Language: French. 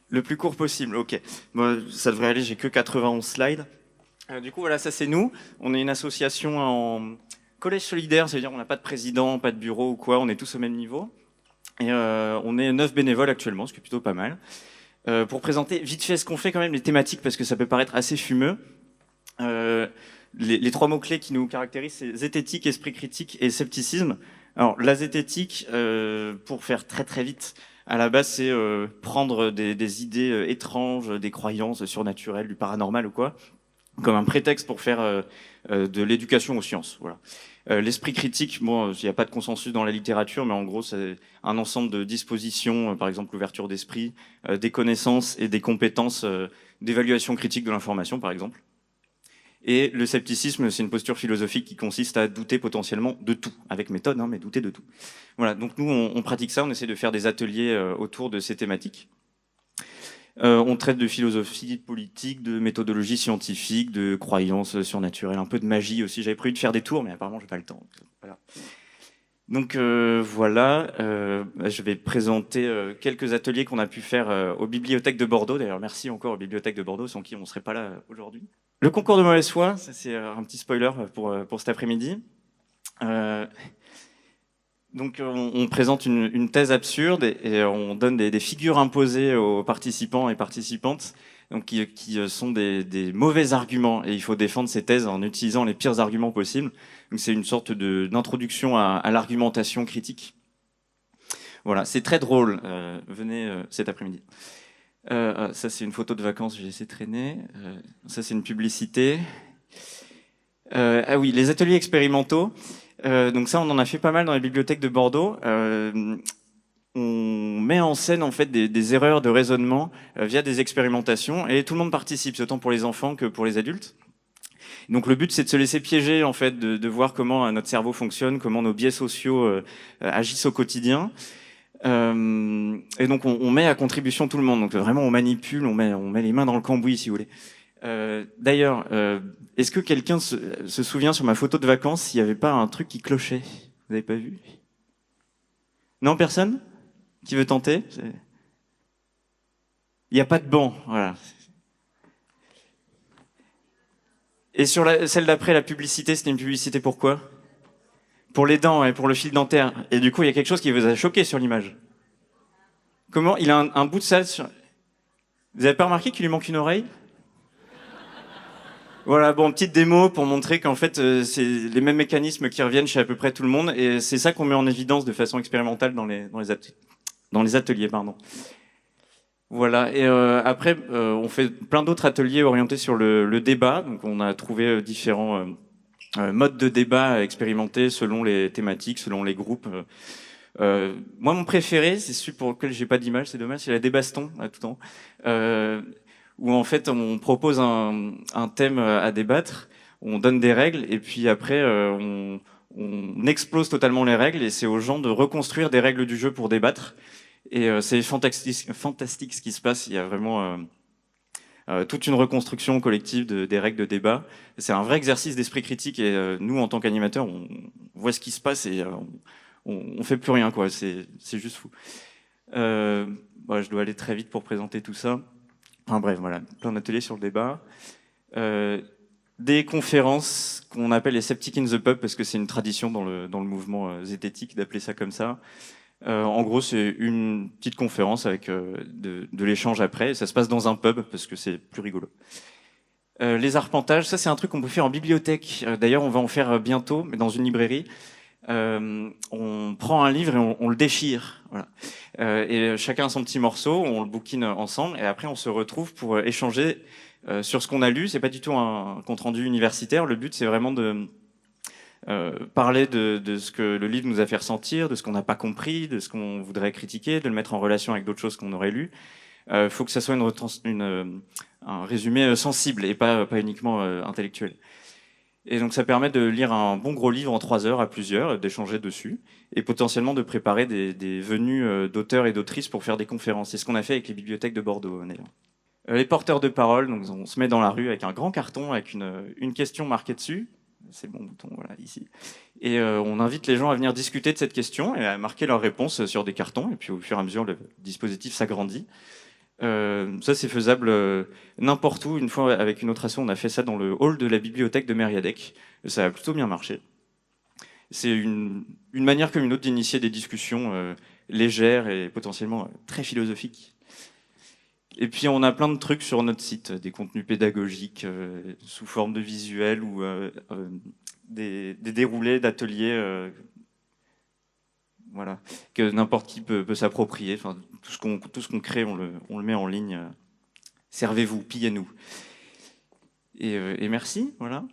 Le plus court possible, ok. Bon, ça devrait aller, j'ai que 91 slides. Du coup, voilà, ça c'est nous. On est une association en collège solidaire, c'est-à-dire on n'a pas de président, pas de bureau ou quoi, on est tous au même niveau. Et on est 9 bénévoles actuellement, ce qui est plutôt pas mal. Pour présenter vite fait ce qu'on fait quand même, les thématiques, parce que ça peut paraître assez fumeux. Euh, les trois mots-clés qui nous caractérisent, c'est zététique, esprit critique et scepticisme. Alors, la zététique, pour faire très très vite, à la base, c'est prendre des idées étranges, des croyances surnaturelles, du paranormal ou quoi, comme un prétexte pour faire de l'éducation aux sciences. Voilà. L'esprit critique, bon, il n'y a pas de consensus dans la littérature, mais en gros, c'est un ensemble de dispositions, par exemple l'ouverture d'esprit, des connaissances et des compétences d'évaluation critique de l'information, par exemple. Et le scepticisme, c'est une posture philosophique qui consiste à douter potentiellement de tout, avec méthode, hein, mais douter de tout. Voilà, donc nous, on pratique ça, on essaie de faire des ateliers autour de ces thématiques. On traite de philosophie, de politique, de méthodologie scientifique, de croyances surnaturelles, un peu de magie aussi. J'avais prévu de faire des tours, mais apparemment, j'ai pas le temps. Voilà. Donc voilà, je vais présenter quelques ateliers qu'on a pu faire aux bibliothèques de Bordeaux. D'ailleurs, merci encore aux bibliothèques de Bordeaux, sans qui on ne serait pas là aujourd'hui. Le concours de mauvaise foi, ça c'est un petit spoiler pour cet après-midi. Euh, donc on présente une thèse absurde et on donne des figures imposées aux participants et participantes, donc qui sont des mauvais arguments, et il faut défendre ces thèses en utilisant les pires arguments possibles. Donc c'est une sorte d'introduction à l'argumentation critique. Voilà, c'est très drôle. Venez cet après-midi. Ça c'est une photo de vacances, j'ai laissé traîner. Ça c'est une publicité. Ah oui, les ateliers expérimentaux. Donc ça, on en a fait pas mal dans les bibliothèques de Bordeaux. On met en scène en fait des erreurs de raisonnement via des expérimentations, et tout le monde participe, c'est autant pour les enfants que pour les adultes. Donc le but, c'est de se laisser piéger en fait, de voir comment notre cerveau fonctionne, comment nos biais sociaux agissent au quotidien. Et donc on met à contribution tout le monde. Donc vraiment, on manipule, on met les mains dans le cambouis, si vous voulez. D'ailleurs, est-ce que quelqu'un se souvient sur ma photo de vacances s'il n'y avait pas un truc qui clochait? Vous n'avez pas vu? Non, personne? Qui veut tenter? Il n'y a pas de banc, voilà. Et sur celle d'après, la publicité, c'était une publicité pour quoi? Pour les dents et pour le fil dentaire. Et du coup, il y a quelque chose qui vous a choqué sur l'image. Comment? Il a un bout de ça sur... Vous avez pas remarqué qu'il lui manque une oreille? Voilà, bon, petite démo pour montrer qu'en fait, c'est les mêmes mécanismes qui reviennent chez à peu près tout le monde, et c'est ça qu'on met en évidence de façon expérimentale dans les ateliers, pardon. Voilà, et après, on fait plein d'autres ateliers orientés sur le débat. Donc, on a trouvé différents modes de débat à expérimenter selon les thématiques, selon les groupes. Moi, mon préféré, c'est celui pour lequel j'ai pas d'image, c'est dommage, c'est la débaston à tout temps. Où en fait on propose un thème à débattre, on donne des règles, et puis après on explose totalement les règles, et c'est aux gens de reconstruire des règles du jeu pour débattre. Et c'est fantastique ce qui se passe. Il y a vraiment toute une reconstruction collective des règles de débat. C'est un vrai exercice d'esprit critique, et nous en tant qu'animateurs, on voit ce qui se passe, et on fait plus rien, quoi. C'est juste fou. Voilà, je dois aller très vite pour présenter tout ça. Enfin bref, voilà, plein d'ateliers sur le débat. Des conférences qu'on appelle les Sceptics in the Pub, parce que c'est une tradition dans le mouvement zététique d'appeler ça comme ça. En gros, c'est une petite conférence avec de l'échange après. Ça se passe dans un pub, parce que c'est plus rigolo. Les arpentages, ça c'est un truc qu'on peut faire en bibliothèque. D'ailleurs, on va en faire bientôt, mais dans une librairie. On prend un livre et on le déchire. Voilà. Et chacun a son petit morceau, on le bouquine ensemble, et après on se retrouve pour échanger sur ce qu'on a lu. C'est pas du tout un compte rendu universitaire. Le but, c'est vraiment de parler de ce que le livre nous a fait ressentir, de ce qu'on n'a pas compris, de ce qu'on voudrait critiquer, de le mettre en relation avec d'autres choses qu'on aurait lues. Faut que ça soit un résumé sensible et pas uniquement intellectuel. Et donc ça permet de lire un bon gros livre en 3 heures à plusieurs, d'échanger dessus, et potentiellement de préparer des venues d'auteurs et d'autrices pour faire des conférences. C'est ce qu'on a fait avec les bibliothèques de Bordeaux, d'ailleurs. Les porteurs de parole, donc on se met dans la rue avec un grand carton avec une question marquée dessus. C'est bon bouton, voilà, ici. Et on invite les gens à venir discuter de cette question et à marquer leurs réponses sur des cartons. Et puis au fur et à mesure, le dispositif s'agrandit. Ça, c'est faisable n'importe où. Une fois, avec une autre asso, on a fait ça dans le hall de la bibliothèque de Mériadec. Ça a plutôt bien marché. C'est une manière comme une autre d'initier des discussions légères et potentiellement très philosophiques. Et puis, on a plein de trucs sur notre site, des contenus pédagogiques sous forme de visuels ou des déroulés d'ateliers voilà, que n'importe qui peut s'approprier. Enfin, tout ce qu'on crée, on le met en ligne. Servez-vous, pillez-nous. Et merci, voilà.